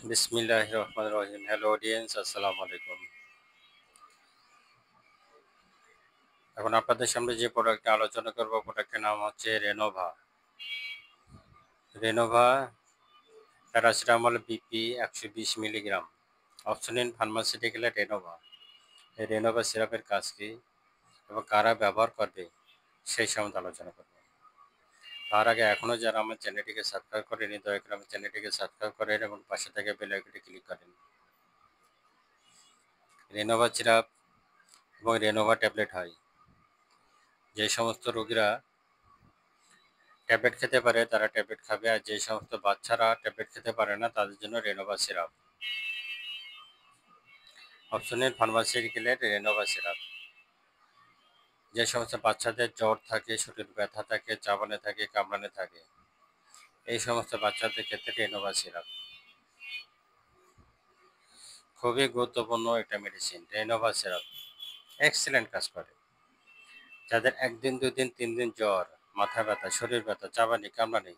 বিসমিল্লাহির রহমানির রহিম। Hello audience, আসসালামু আলাইকুম। এখন আপনাদের সামনে যে প্রোডাক্টটা আলোচনা করব, প্রোডাক্টের নাম হচ্ছে Renova. Renova paracetamol BP 120 milligram, Opsonin ফার্মাসিউটিক্যালে রেনোভা। এই রেনোভা সিরাপের কাজ কী এবং কারা ব্যবহার করবে সেই সম্বন্ধে আলোচনা করব। তার আগে এখনও যারা আমার চ্যানেলটিকে সাবস্ক্রাইব করেনি, দয়া করে আমার চ্যানেলটিকে সাবস্ক্রাইব করেন এবং পাশে থেকে বেল আইকনটি ক্লিক করেন। রেনোভা সিরাপ এবং রেনোভা ট্যাবলেট হয়। যে সমস্ত রোগীরা ট্যাবলেট খেতে পারে তারা ট্যাবলেট খাবে, আর যে সমস্ত বাচ্চারা ট্যাবলেট খেতে পারে না তাদের জন্য রেনোভা সিরাপ। অপশনের ফার্মাসিউটিক্যালের রেনোভা সিরাপ। যে সমস্ত বাচ্চাদের জ্বর থাকে, শরীর ব্যথা থাকে, চাবানে থাকে, কামড়ানে থাকে, এই সমস্ত বাচ্চাদের ক্ষেত্রে রেনোভা সিরাপ খুবই গুরুত্বপূর্ণ একটা মেডিসিন। রেনোভা সিরাপ এক্সিলেন্ট কাজ করে। যাদের 1 দিন 2 দিন 3 দিন জ্বর, মাথা ব্যথা, শরীর ব্যথা, চাবানি কামড়ানি,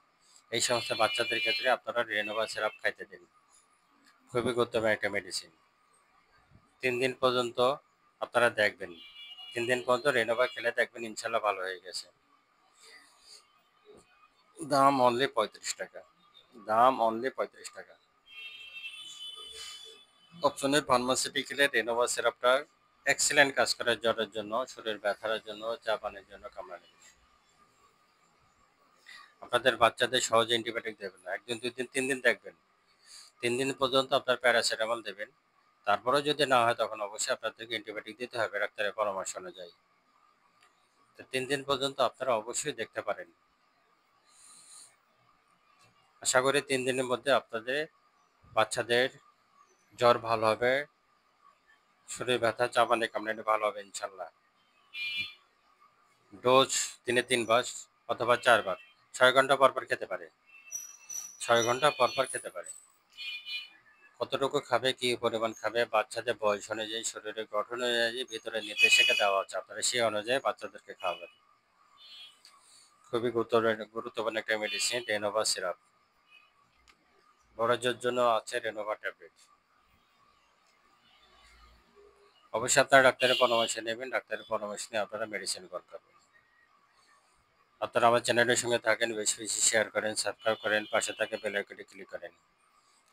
এই সমস্ত বাচ্চাদের ক্ষেত্রে আপনারা রেনোভা সিরাপ খাইতে দিন। খুবই গুরুত্বপূর্ণ একটা মেডিসিন। 3 দিন পর্যন্ত আপনারা দেখবেন, 3 দিন পর্যন্ত রেনোভা খেলে দেখবেন ইনশাল্লাহ ভালো হয়ে গেছে। দাম অনলি 35 টাকা। দাম অনলি 35 টাকা। অপশনের ফার্মাসিউটিক্যালের রেনোভা সিরাপটা এক্সিলেন্ট কাজ করে জ্বরের জন্য, শরীর ব্যথার জন্য, চাপানের জন্য, কামড়ানোর জন্য। আপনাদের বাচ্চাদের সহজে অ্যান্টিবায়োটিক দেবেন না। 1 দিন 2 দিন 3 দিন দেখবেন, 3 দিন পর্যন্ত আপনার প্যারাসিটামল দেবেন। তারপরেও যদি না হয় তখন অবশ্যই আপনাদেরকে অ্যান্টিবায়োটিক দিতে হবে ডাক্তারের পরামর্শ অনুযায়ী। তো 3 দিন পর্যন্ত আপনারা অবশ্যই দেখতে পারেন। আশা করি 3 দিনের মধ্যে আপনাদের বাচ্চাদের জ্বর ভালো হবে, শরীর ব্যথা চাবানে কামড়ানি ভালো হবে ইনশাল্লাহ। ডোজ দিনে 3 বার অথবা 4 বার, 6 ঘন্টা পর পর খেতে পারে। 6 ঘন্টা পর পর খেতে পারে। কতটুকু খাবে, কি পরিমাণ খাবে, বাচ্চাদের বয়স অনুযায়ী, শরীরের গঠন অনুযায়ী ভিতরে নির্দেশিকা দেওয়া আছে, আপনারা সেই অনুযায়ী বাচ্চাদেরকে খাওয়াবেন। খুবই গুরুত্বপূর্ণ একটা মেডিসিন রেনোভা সিরাপ। বড়দের জন্য আছে রেনোভা ট্যাবলেট। অবশ্যই আপনারা ডাক্তারের পরামর্শ নেবেন, ডাক্তারের পরামর্শ নিয়ে আপনারা মেডিসিন গ্রহণ করবেন। আপনারা আমার চ্যানেলের সঙ্গে থাকেন, বেশি বেশি শেয়ার করেন, সাবস্ক্রাইব করেন, পাশে থাকে বেল আইকনটি ক্লিক করেন।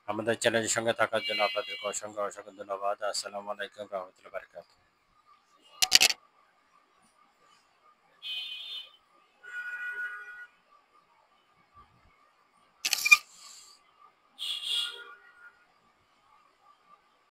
আমাদের চ্যানেলের সঙ্গে থাকার জন্য আপনাদেরকে অসংখ্য অসংখ্য ধন্যবাদ। আসসালামু আলাইকুম রহমতুল্লাহ বারকাতুহু।